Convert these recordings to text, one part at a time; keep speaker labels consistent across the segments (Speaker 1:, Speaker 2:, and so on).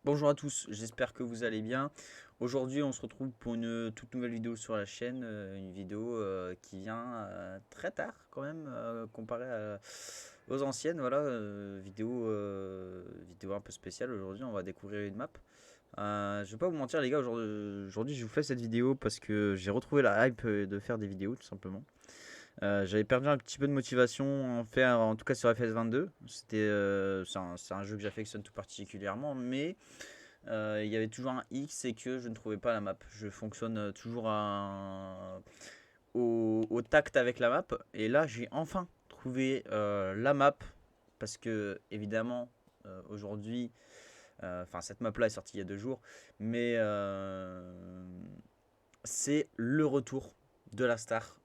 Speaker 1: Bonjour à tous, j'espère que vous allez bien. Aujourd'hui, on se retrouve pour une toute nouvelle vidéo sur la chaîne, une vidéo qui vient très tard quand même, aux anciennes. Voilà, vidéo un peu spéciale. Aujourd'hui, on va découvrir une map. Je vais pas vous mentir les gars, aujourd'hui je vous fais cette vidéo parce que j'ai retrouvé la hype de faire des vidéos tout simplement. J'avais perdu un petit peu de motivation en faire, en tout cas sur FS22. C'est un jeu que j'affectionne tout particulièrement, mais il y avait toujours un X, c'est que je ne trouvais pas la map. Je fonctionne toujours au tact avec la map. Et là, j'ai enfin trouvé la map. Parce que, évidemment, aujourd'hui, enfin, cette map là est sortie il y a 2 jours. Mais c'est le retour de la star.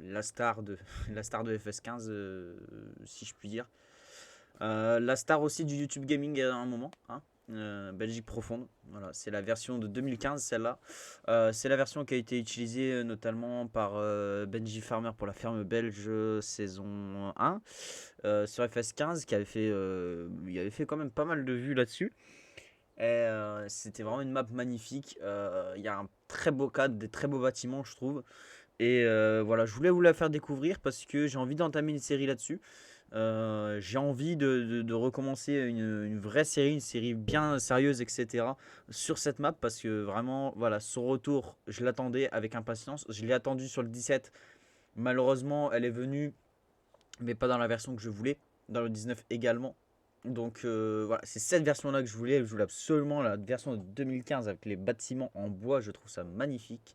Speaker 1: La star de, la star de FS15, si je puis dire. La star aussi du YouTube Gaming à un moment, hein. Belgique profonde, voilà, c'est la version de 2015 celle-là. C'est la version qui a été utilisée notamment par Benji Farmer pour la ferme belge saison 1 sur FS15 il avait fait quand même pas mal de vues là-dessus. C'était vraiment une map magnifique. Il y a un très beau cadre, des très beaux bâtiments je trouve. Et voilà, je voulais vous la faire découvrir parce que j'ai envie d'entamer une série là-dessus. J'ai envie de recommencer une vraie série, une série bien sérieuse, etc. sur cette map parce que vraiment, voilà, son retour, je l'attendais avec impatience. Je l'ai attendu sur le 17. Malheureusement, elle est venue, mais pas dans la version que je voulais, dans le 19 également. Donc voilà, c'est cette version-là que je voulais. Je voulais absolument la version de 2015 avec les bâtiments en bois. Je trouve ça magnifique.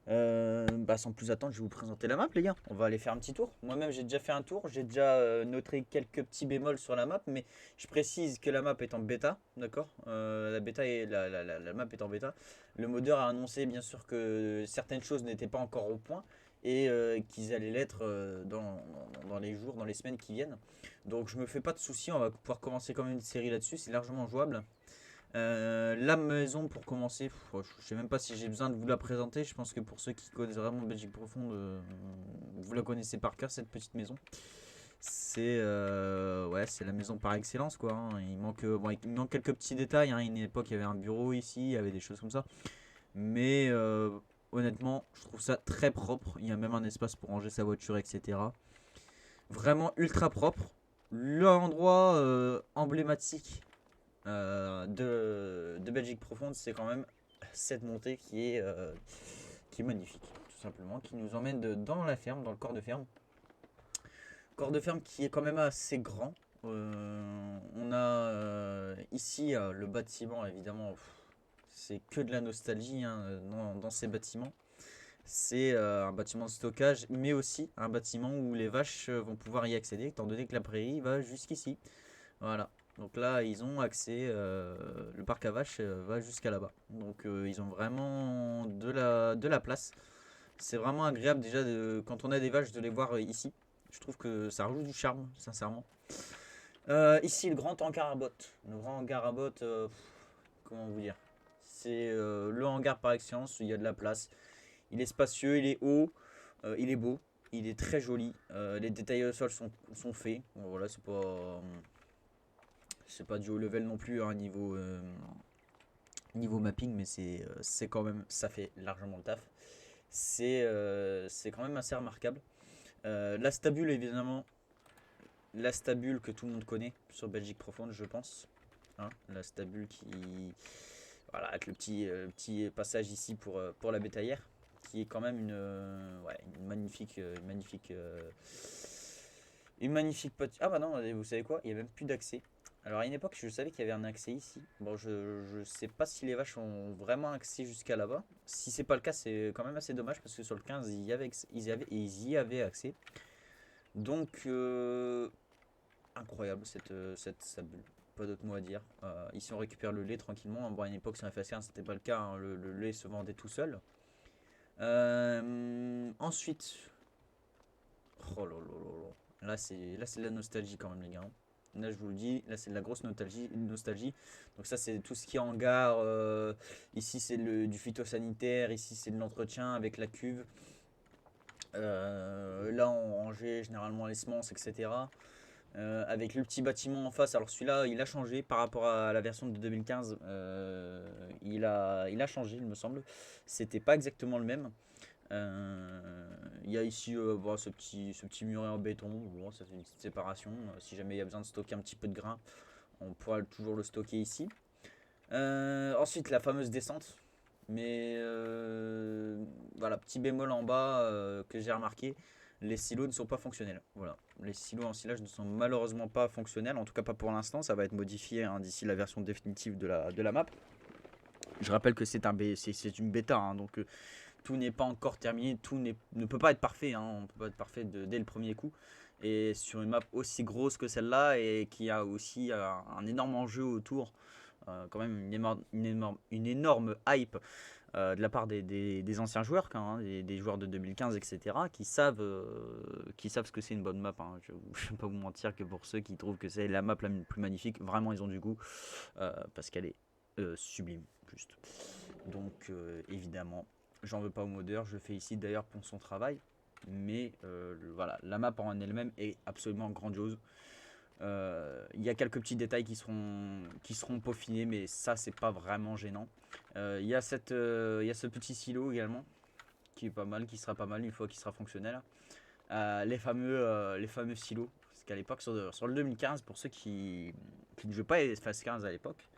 Speaker 1: Sans plus attendre, je vais vous présenter la map, les gars. On va aller faire un petit tour. Moi-même, j'ai déjà fait un tour. J'ai déjà noté quelques petits bémols sur la map, mais je précise que la map est en bêta, d'accord. La map est en bêta. Le modeur a annoncé, bien sûr, que certaines choses n'étaient pas encore au point et qu'ils allaient l'être dans les jours, dans les semaines qui viennent. Donc, je me fais pas de soucis. On va pouvoir commencer comme une série là-dessus. C'est largement jouable. La maison pour commencer, je sais même pas si j'ai besoin de vous la présenter. Je pense que pour ceux qui connaissent vraiment Belgique profonde, vous la connaissez par cœur cette petite maison. C'est la maison par excellence quoi, hein. Il manque quelques petits détails, hein. À une époque il y avait un bureau ici, il y avait des choses comme ça. Mais honnêtement, je trouve ça très propre. Il y a même un espace pour ranger sa voiture, etc. Vraiment ultra propre. L'endroit emblématique de Belgique profonde, c'est quand même cette montée qui est magnifique, tout simplement, qui nous emmène dans la ferme, dans le corps de ferme. Corps de ferme qui est quand même assez grand. On a ici le bâtiment, évidemment, c'est que de la nostalgie hein, dans ces bâtiments. C'est un bâtiment de stockage, mais aussi un bâtiment où les vaches vont pouvoir y accéder, étant donné que la prairie va jusqu'ici. Voilà. Donc là, ils ont accès. Le parc à vaches va jusqu'à là-bas. Donc ils ont vraiment de la place. C'est vraiment agréable déjà quand on a des vaches de les voir ici. Je trouve que ça rajoute du charme, sincèrement. Ici, le grand hangar à bottes. Le grand hangar à bottes, comment vous dire. C'est le hangar par excellence. Il y a de la place. Il est spacieux, il est haut, il est beau. Il est très joli. Les détails au sol sont faits. Bon, voilà, c'est pas du haut level non plus à un niveau mapping, mais c'est quand même, ça fait largement le taf. C'est quand même assez remarquable. La stabule, évidemment, la stabule que tout le monde connaît sur Belgique profonde, je pense. Hein, la stabule voilà, avec le petit passage ici pour la bétaillère, qui est quand même ouais, une magnifique petite. Ah bah non, vous savez quoi, il n'y a même plus d'accès. Alors à une époque, je savais qu'il y avait un accès ici. Bon, je sais pas si les vaches ont vraiment accès jusqu'à là-bas. Si c'est pas le cas, c'est quand même assez dommage parce que sur le 15, ils y avaient accès. Donc, incroyable cette bulle. Pas d'autre mot à dire. Ici, on récupère le lait tranquillement. Bon, à une époque, sur FS1, c'était pas le cas, hein. Le lait se vendait tout seul. Ensuite, oh là là là là. Là, c'est de la nostalgie quand même, les gars. Là, je vous le dis, là, c'est de la grosse nostalgie. Donc, ça, c'est tout ce qui est hangar. Ici, c'est du phytosanitaire. Ici, c'est de l'entretien avec la cuve. Là, on rangeait généralement les semences, etc. avec le petit bâtiment en face. Alors celui-là, il a changé par rapport à la version de 2015. Il a changé, il me semble. C'était pas exactement le même. Il y a ici bon, ce petit muret en béton. Bon, ça fait une petite séparation. Si jamais il y a besoin de stocker un petit peu de grain, on pourra toujours le stocker ici. Ensuite, la fameuse descente. Mais voilà, petit bémol en bas que j'ai remarqué, les silos ne sont pas fonctionnels. Voilà, les silos en silage ne sont malheureusement pas fonctionnels, en tout cas pas pour l'instant. Ça va être modifié hein, d'ici la version définitive de la map. Je rappelle que c'est une bêta, hein, donc tout n'est pas encore terminé, ne peut pas être parfait. Hein, on ne peut pas être parfait dès le premier coup. Et sur une map aussi grosse que celle-là et qui a aussi un énorme enjeu autour, quand même une énorme hype de la part des anciens joueurs, hein, des joueurs de 2015, etc., qui savent ce que c'est une bonne map. Hein. Je ne vais pas vous mentir que pour ceux qui trouvent que c'est la map la plus magnifique, vraiment ils ont du goût, parce qu'elle est sublime, juste. Donc évidemment, j'en veux pas au modeur, je le fais ici d'ailleurs pour son travail, mais voilà, la map en elle-même est absolument grandiose. Il y a quelques petits détails qui seront peaufinés, mais ça c'est pas vraiment gênant. Il y a ce petit silo également qui est pas mal, qui sera pas mal une fois qu'il sera fonctionnel. Les fameux silos, parce qu'à l'époque sur le 2015, pour ceux qui ne jouaient pas FS15 à l'époque,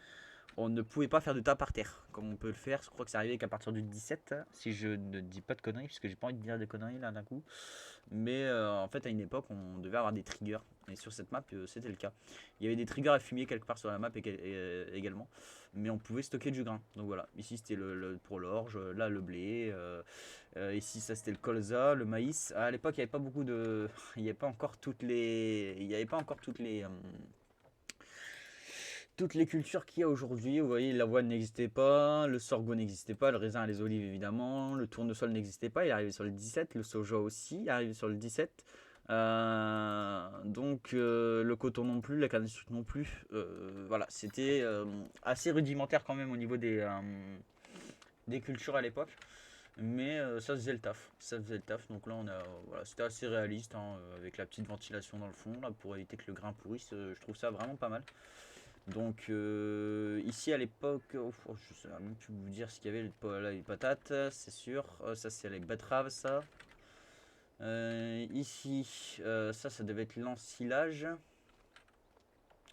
Speaker 1: on ne pouvait pas faire de tas par terre comme on peut le faire. Je crois que c'est arrivé qu'à partir du 17, si je ne dis pas de conneries, puisque j'ai pas envie de dire des conneries là d'un coup. Mais en fait, à une époque, on devait avoir des triggers. Et sur cette map, c'était le cas. Il y avait des triggers à fumier quelque part sur la map également. Mais on pouvait stocker du grain. Donc voilà, ici c'était pour l'orge, là le blé. Ici, ça c'était le colza, le maïs. À l'époque, il n'y avait pas beaucoup de. Il n'y avait pas encore toutes les. Il n'y avait pas encore toutes les cultures qu'il y a aujourd'hui. Vous voyez, l'avoine n'existait pas, le sorgho n'existait pas, le raisin et les olives évidemment, le tournesol n'existait pas, il est arrivé sur le 17, le soja aussi il est arrivé sur le 17. Donc le coton non plus, la canne à sucre non plus. Voilà, c'était assez rudimentaire quand même au niveau des cultures à l'époque. Mais ça faisait le taf, Donc là, voilà, c'était assez réaliste hein, avec la petite ventilation dans le fond là pour éviter que le grain pourrisse. Je trouve ça vraiment pas mal. Donc ici à l'époque, je ne sais même plus vous dire ce qu'il y avait, là, les patates, c'est sûr. Ça c'est les betteraves ça. Ici, ça devait être l'ensilage.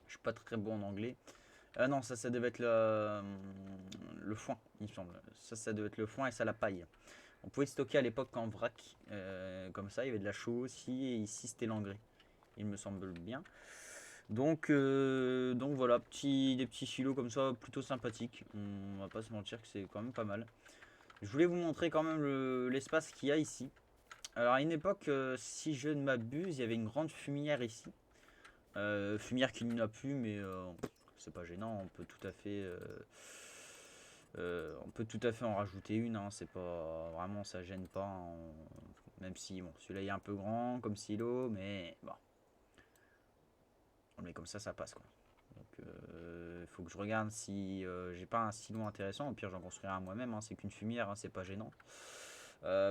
Speaker 1: Je suis pas très bon en anglais. Non, ça devait être le foin, il me semble. Ça devait être le foin et ça la paille. On pouvait stocker à l'époque en vrac, comme ça. Il y avait de la chaux aussi et ici c'était l'engrais, il me semble bien. Donc voilà, des petits silos comme ça, plutôt sympathiques. On va pas se mentir que c'est quand même pas mal. Je voulais vous montrer quand même l'espace qu'il y a ici. Alors à une époque, si je ne m'abuse, il y avait une grande fumière ici. Fumière qui n'y a plus, mais c'est pas gênant. On peut tout à fait en rajouter une. Hein, c'est pas vraiment, ça gêne pas. Hein, même si bon, celui-là est un peu grand comme silo, mais bon. Mais comme ça passe quoi. Donc il faut que je regarde si j'ai pas un silo intéressant. Au pire j'en construirai un moi-même, hein. C'est qu'une fumière, hein, c'est pas gênant.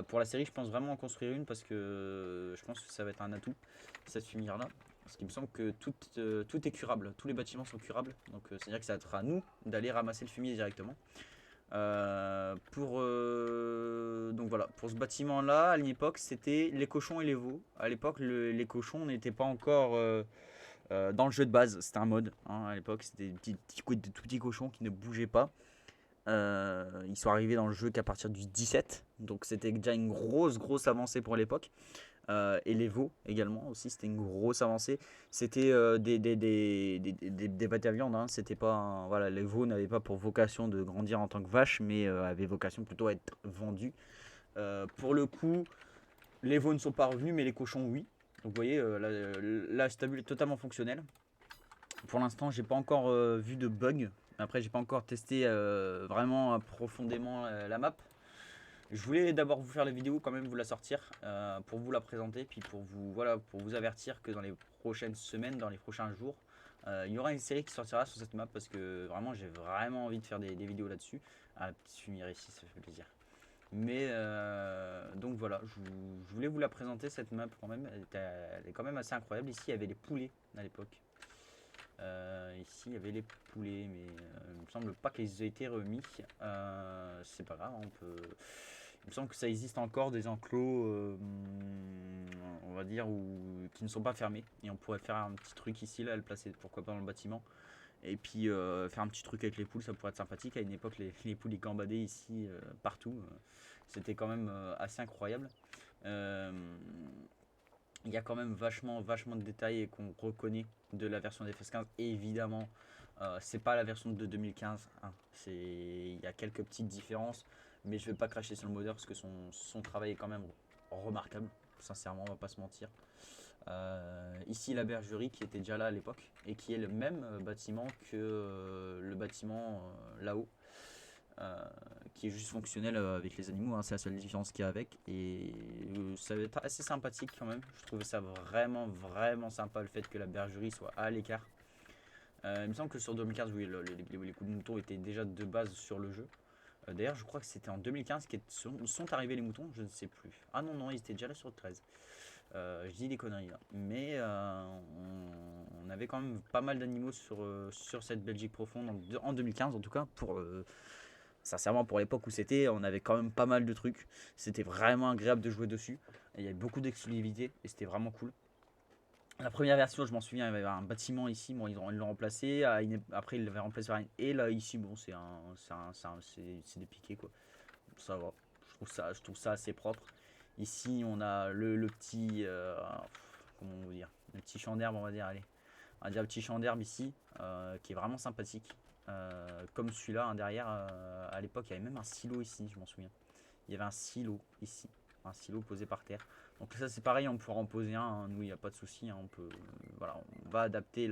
Speaker 1: Pour la série je pense vraiment en construire une parce que je pense que ça va être un atout, cette fumière là. Parce qu'il me semble que tout est curable, tous les bâtiments sont curables. Donc c'est-à-dire que ça va être à nous d'aller ramasser le fumier directement. Donc voilà, pour ce bâtiment là, à l'époque c'était les cochons et les veaux. À l'époque les cochons n'étaient pas encore dans le jeu de base, c'était un mode hein, à l'époque, c'était des tout petits cochons qui ne bougeaient pas. Ils sont arrivés dans le jeu qu'à partir du 17, donc c'était déjà une grosse avancée pour l'époque. Et les veaux également aussi, c'était une grosse avancée. C'était des bêtes à viande, hein. C'était pas voilà, les veaux n'avaient pas pour vocation de grandir en tant que vache, mais avaient vocation plutôt à être vendus. Pour le coup, les veaux ne sont pas revenus, mais les cochons oui. Donc vous voyez, là stabule est totalement fonctionnel. Pour l'instant, j'ai pas encore vu de bug. Après, j'ai pas encore testé vraiment profondément la map. Je voulais d'abord vous faire la vidéo, quand même vous la sortir, pour vous la présenter, puis pour vous avertir que dans les prochaines semaines, dans les prochains jours, il y aura une série qui sortira sur cette map parce que vraiment j'ai vraiment envie de faire des vidéos là-dessus. Ah, la petite fumière ici, ça fait plaisir. Mais donc voilà, je voulais vous la présenter cette map quand même. Elle est quand même assez incroyable. Ici, il y avait les poulets à l'époque. Ici, il y avait les poulets, mais il me semble pas qu'ils aient été remis. C'est pas grave, on peut. Il me semble que ça existe encore des enclos, on va dire, qui ne sont pas fermés. Et on pourrait faire un petit truc ici, là, le placer pourquoi pas dans le bâtiment. Et puis faire un petit truc avec les poules, ça pourrait être sympathique. À une époque, les poules ils gambadaient ici partout. C'était quand même assez incroyable. Euh, Il y a quand même vachement de détails qu'on reconnaît de la version d'FS15. Et évidemment, c'est pas la version de 2015. Hein. Il y a quelques petites différences. Mais je vais pas cracher sur le modeur parce que son travail est quand même remarquable. Sincèrement, on va pas se mentir. Ici la bergerie qui était déjà là à l'époque et qui est le même bâtiment que le bâtiment là-haut, qui est juste fonctionnel avec les animaux, hein, c'est la seule différence qu'il y a avec. Et ça va être assez sympathique quand même. Je trouvais ça vraiment sympa le fait que la bergerie soit à l'écart. Il me semble que sur 2015, oui, les coups de mouton étaient déjà de base sur le jeu. D'ailleurs, je crois que c'était en 2015 qu'ils sont arrivés les moutons, je ne sais plus. Ah non, ils étaient déjà là sur le 13. Je dis des conneries là. Mais on avait quand même pas mal d'animaux sur cette Belgique profonde en 2015 en tout cas. Sincèrement, pour l'époque où c'était, on avait quand même pas mal de trucs. C'était vraiment agréable de jouer dessus. Et il y avait beaucoup d'exclusivité et c'était vraiment cool. La première version, je m'en souviens, il y avait un bâtiment ici. Bon, ils l'ont remplacé. Après, ils l'avaient remplacé par une. Et là, ici, bon, c'est des piquets quoi. Ça va. Je trouve ça assez propre. Ici, on a le petit. Comment on va dire, le petit champ d'herbe, on va dire. Allez. On va dire le petit champ d'herbe ici, qui est vraiment sympathique. Comme celui-là, hein, derrière, à l'époque, il y avait même un silo ici, je m'en souviens. Il y avait un silo ici. Un silo posé par terre. Donc ça, c'est pareil, on pourra en poser un. Hein. Nous, il n'y a pas de souci. Hein, voilà, on va adapter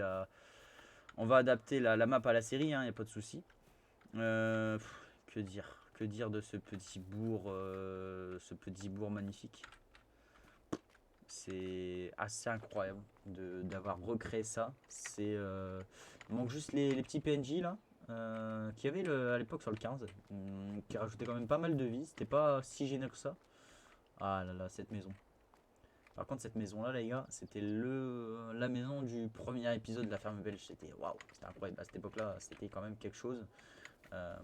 Speaker 1: la map à la série, hein, il n'y a pas de souci. Que dire? Que dire de ce petit bourg magnifique? C'est assez incroyable d'avoir recréé ça. Il manque juste les petits PNJ là, qu'il y avait à l'époque sur le 15, qui rajoutaient quand même pas mal de vie. C'était pas si génial que ça. Ah là là, cette maison. Par contre, cette maison là, les gars, c'était la maison du premier épisode de la ferme belge. C'était waouh, c'était incroyable. À cette époque là, c'était quand même quelque chose. Euh,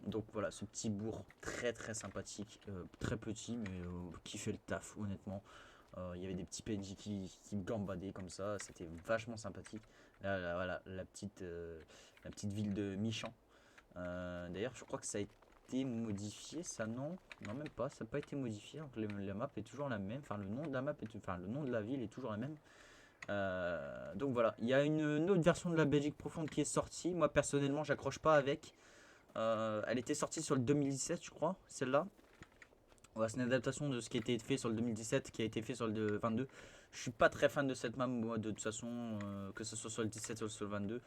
Speaker 1: donc voilà, ce petit bourg très sympathique, très petit, mais qui fait le taf, honnêtement. Il y avait des petits PNJ qui gambadaient comme ça, c'était vachement sympathique. Là, voilà, la petite ville de Michamp. D'ailleurs, je crois que ça a été modifié, ça non? Non, même pas, ça n'a pas été modifié. Donc la map est toujours la même, enfin le nom de la map, le nom de la ville est toujours la même. Donc voilà, il y a une autre version de la Belgique profonde qui est sortie. Moi personnellement, j'accroche pas avec. Elle était sortie sur le 2017, je crois, celle-là. Ouais, c'est une adaptation de ce qui a été fait sur le 2017, qui a été fait sur le 22. Je suis pas très fan de cette map, moi, de toute façon, que ce soit sur le 17 ou sur le 22.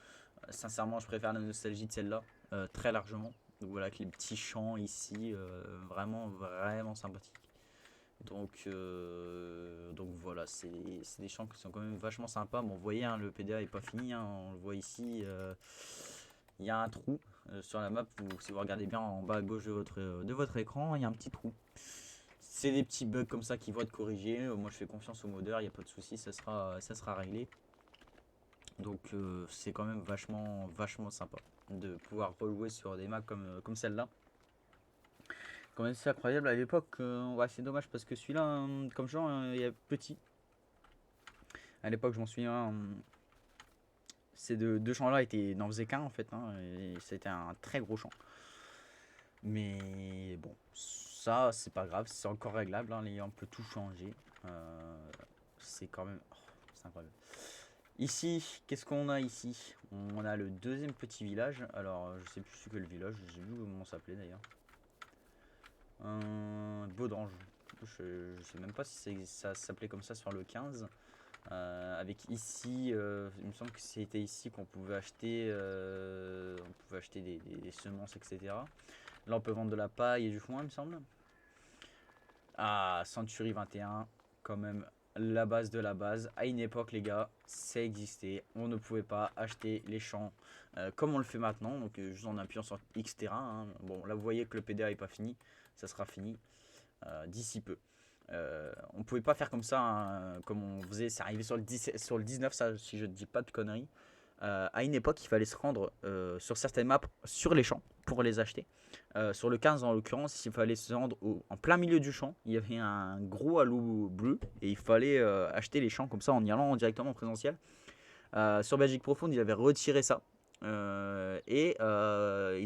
Speaker 1: Sincèrement, je préfère la nostalgie de celle-là, très largement. Donc voilà, avec les petits champs ici, vraiment sympathiques. Donc voilà, c'est des champs qui sont quand même vachement sympas. Bon, vous voyez, hein, le PDA est pas fini, hein, on le voit ici. Il y a un trou sur la map, si vous regardez bien en bas à gauche de votre écran, il y a un petit trou. C'est des petits bugs comme ça qui vont être corrigés. Moi je fais confiance au modeur, il n'y a pas de souci, ça sera réglé. Donc c'est quand même vachement sympa de pouvoir rejouer sur des maps comme celle-là. Quand même c'est incroyable à l'époque, ouais, c'est dommage parce que celui-là, comme genre, il est petit. À l'époque je m'en souviens, ces deux champs-là n'en faisaient qu'un en fait, hein, et c'était un très gros champ. Mais bon, ça c'est pas grave, c'est encore réglable, hein, on peut tout changer. C'est quand même... oh, c'est incroyable. Ici, qu'est-ce qu'on a ici? On a le deuxième petit village. Alors, je sais plus ce que le village, j'ai vu comment ça s'appelait d'ailleurs. Baudrange. Je sais même pas si ça s'appelait comme ça sur le 15. Avec ici, il me semble que c'était ici qu'on pouvait acheter, des semences, etc. Là, on peut vendre de la paille et du foin, il me semble. Ah, Century 21, quand même la base de la base. À une époque, les gars, ça existait. On ne pouvait pas acheter les champs comme on le fait maintenant. Donc, juste en appuyant sur X terrain. Hein. Bon, là, vous voyez que le PDA n'est pas fini. ça sera fini d'ici peu. On pouvait pas faire comme ça, hein, comme on faisait, c'est arrivé sur sur le 19, ça, si je ne dis pas de conneries. À une époque, il fallait se rendre sur certaines maps sur les champs pour les acheter. Sur le 15, en l'occurrence, il fallait se rendre en plein milieu du champ. Il y avait un gros halo bleu et il fallait acheter les champs comme ça en y allant directement en présentiel. Sur Belgique Profonde, ils avaient retiré ça. Ils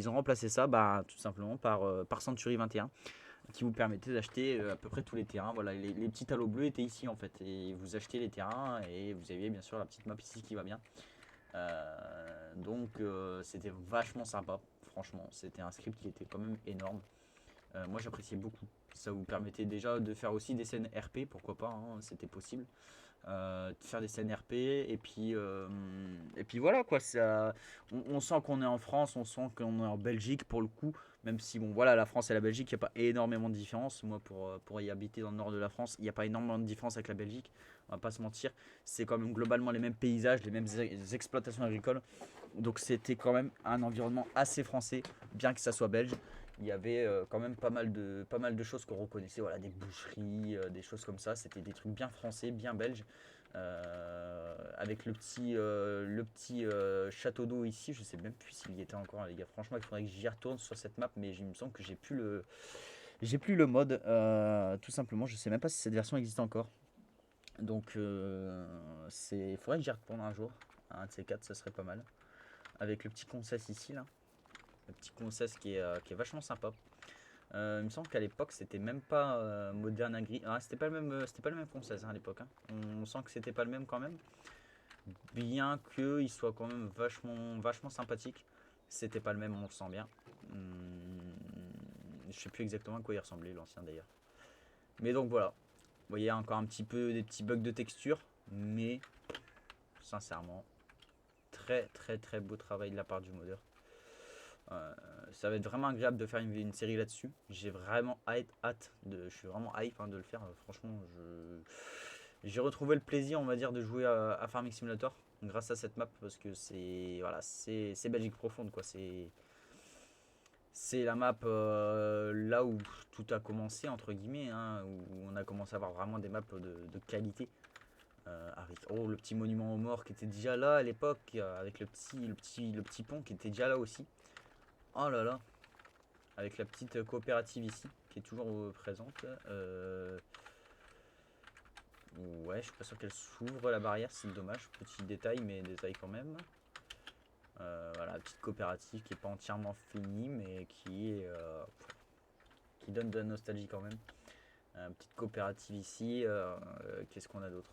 Speaker 1: ont remplacé ça tout simplement par Century 21 qui vous permettait d'acheter à peu près tous les terrains. Voilà, les petits halos bleus étaient ici en fait. Et vous achetez les terrains et vous aviez bien sûr la petite map ici qui va bien. C'était vachement sympa, franchement. C'était un script qui était quand même énorme. Moi j'appréciais beaucoup. Ça vous permettait déjà de faire aussi des scènes RP, pourquoi pas, hein, c'était possible. De faire des scènes RP et puis voilà quoi, on sent qu'on est en France, on sent qu'on est en Belgique pour le coup, même si bon voilà, la France et la Belgique, il n'y a pas énormément de différence. Moi pour y habiter dans le nord de la France, il n'y a pas énormément de différence avec la Belgique, on va pas se mentir, c'est quand même globalement les mêmes paysages, les mêmes exploitations agricoles, donc c'était quand même un environnement assez français, bien que ça soit belge. Il y avait quand même pas mal de choses qu'on reconnaissait, voilà, des boucheries, des choses comme ça. C'était des trucs bien français, bien belges. Avec le petit château d'eau ici, je sais même plus s'il y était encore, les gars. Franchement, il faudrait que j'y retourne sur cette map, mais il me semble que j'ai plus le mode. Tout simplement, je sais même pas si cette version existe encore. Donc, il faudrait que j'y retourne un jour. Un de ces quatre, ça serait pas mal. Avec le petit concesse ici, là. Le petit concesse qui est vachement sympa. Il me semble qu'à l'époque c'était même pas Modern Agri. Ah, c'était pas le même concesse à l'époque. Hein. On sent que c'était pas le même quand même. Bien qu'il soit quand même vachement sympathique. C'était pas le même, on le sent bien. Je sais plus exactement à quoi il ressemblait l'ancien d'ailleurs. Mais donc voilà. Vous voyez encore un petit peu des petits bugs de texture. Mais sincèrement, très beau travail de la part du modeur. Ça va être vraiment agréable de faire une série là-dessus. J'ai vraiment hâte je suis vraiment hype de le faire. Franchement, j'ai retrouvé le plaisir, on va dire, de jouer à Farming Simulator grâce à cette map parce que c'est Belgique profonde quoi. C'est la map là où tout a commencé entre guillemets, hein, où on a commencé à avoir vraiment des maps de qualité. Le petit monument aux morts qui était déjà là à l'époque avec le petit pont qui était déjà là aussi. Oh là là, avec la petite coopérative ici qui est toujours présente. Ouais, je suis pas sûr qu'elle s'ouvre la barrière, c'est dommage. Petit détail, mais détail quand même. Voilà, la petite coopérative qui est pas entièrement finie, mais qui donne de la nostalgie quand même. Petite coopérative ici. Qu'est-ce qu'on a d'autre?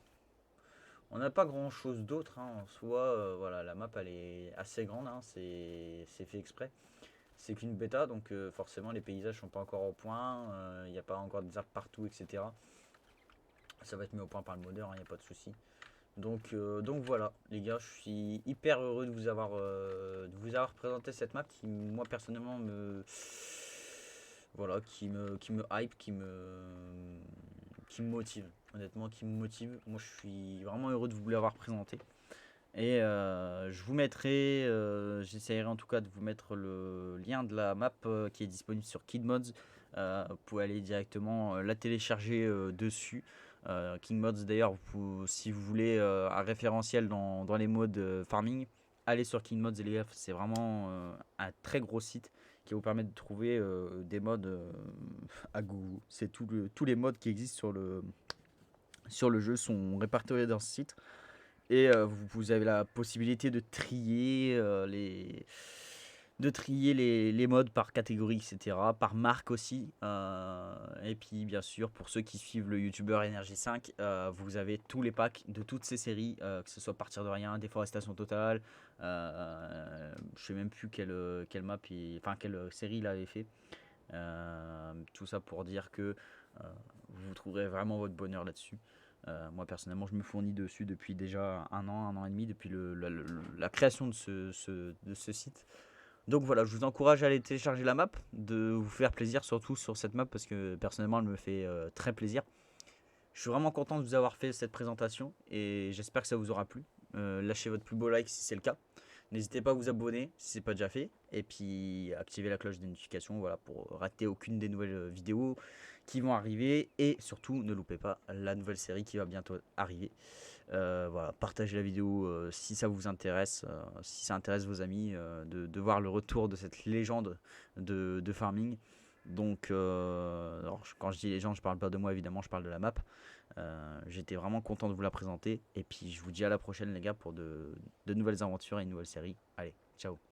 Speaker 1: On n'a pas grand chose d'autre hein, en soi. Voilà, la map elle est assez grande, hein, c'est fait exprès. C'est qu'une bêta, donc forcément les paysages sont pas encore au point, il n'y a pas encore des arbres partout, etc. Ça va être mis au point par le modeur, il n'y a pas de souci. Donc voilà, les gars, je suis hyper heureux de vous avoir présenté cette map qui, moi personnellement, qui me hype, qui me motive. Honnêtement, qui me motive. Moi, je suis vraiment heureux de vous l'avoir présenté. Et je vous mettrai, j'essaierai en tout cas de vous mettre le lien de la map qui est disponible sur KidMods. Vous pouvez aller directement la télécharger dessus. KidMods d'ailleurs, si vous voulez un référentiel dans les modes farming, allez sur KidMods les gars, c'est vraiment un très gros site qui va vous permettre de trouver des modes à goût. C'est tous les modes qui existent sur le jeu sont répertoriés dans ce site. Et vous avez la possibilité de trier les modes par catégorie, etc. Par marque aussi. Et puis, bien sûr, pour ceux qui suivent le YouTuber Energy 5, vous avez tous les packs de toutes ces séries, que ce soit Partir de rien, Déforestation totale. Je sais même plus quelle map, quelle série il avait fait. Tout ça pour dire que vous trouverez vraiment votre bonheur là-dessus. Moi personnellement, je me fournis dessus depuis déjà un an et demi, depuis la création de ce site. Donc voilà, je vous encourage à aller télécharger la map, de vous faire plaisir surtout sur cette map parce que personnellement elle me fait très plaisir. Je suis vraiment content de vous avoir fait cette présentation et j'espère que ça vous aura plu. Lâchez votre plus beau like si c'est le cas. N'hésitez pas à vous abonner si c'est pas déjà fait. Et puis activer la cloche des notifications, voilà, pour rater aucune des nouvelles vidéos qui vont arriver. Et surtout, ne loupez pas la nouvelle série qui va bientôt arriver. Voilà, partagez la vidéo si ça vous intéresse, si ça intéresse vos amis, de voir le retour de cette légende de farming. Donc, alors, quand je dis légende, je parle pas de moi évidemment, je parle de la map. J'étais vraiment content de vous la présenter. Et puis, je vous dis à la prochaine, les gars, pour de nouvelles aventures et une nouvelle série. Allez, ciao!